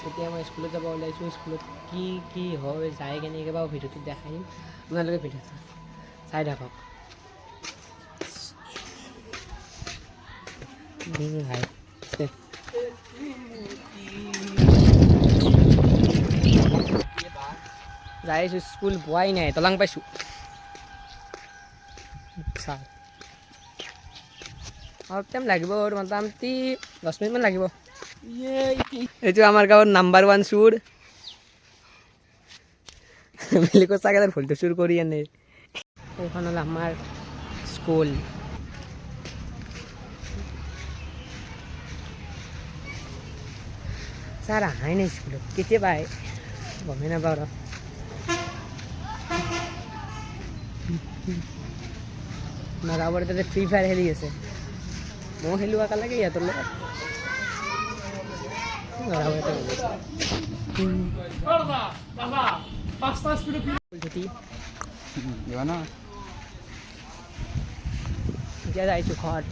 এতিয়া মই স্কুলত যাব ওলাইছোঁ স্কুলত কি কি হয় যায় কেনেকৈ বাৰু ভিডিঅ'টো দেখাই দিম আপোনালোকে ভিডিঅ'টো চাই থাকক যাই আছোঁ স্কুল পোৱাই নাই তলাং পাইছোঁ চাওক অলপ টাইম লাগিব আৰু মোটামুটি 10 মিনিটমান লাগিব এইটো আমাৰ গাঁৱৰ নাম্বাৰ 1 চুৰ বেলেগৰ চাগে ভুলটো চুৰ কৰি আনে এইখন হ'ল আমাৰ স্কুল ছাৰ আহাই নাই স্কুলত কেতিয়াবা আহে গমেই নাপাওঁ আৰু নাগাবৰ তাতে ফ্ৰী ফায়াৰ খেলি আছে ময়ো খেলোঁ একেলগে ইহঁতৰ লগত এতিয়া যাইছোঁ ঘৰত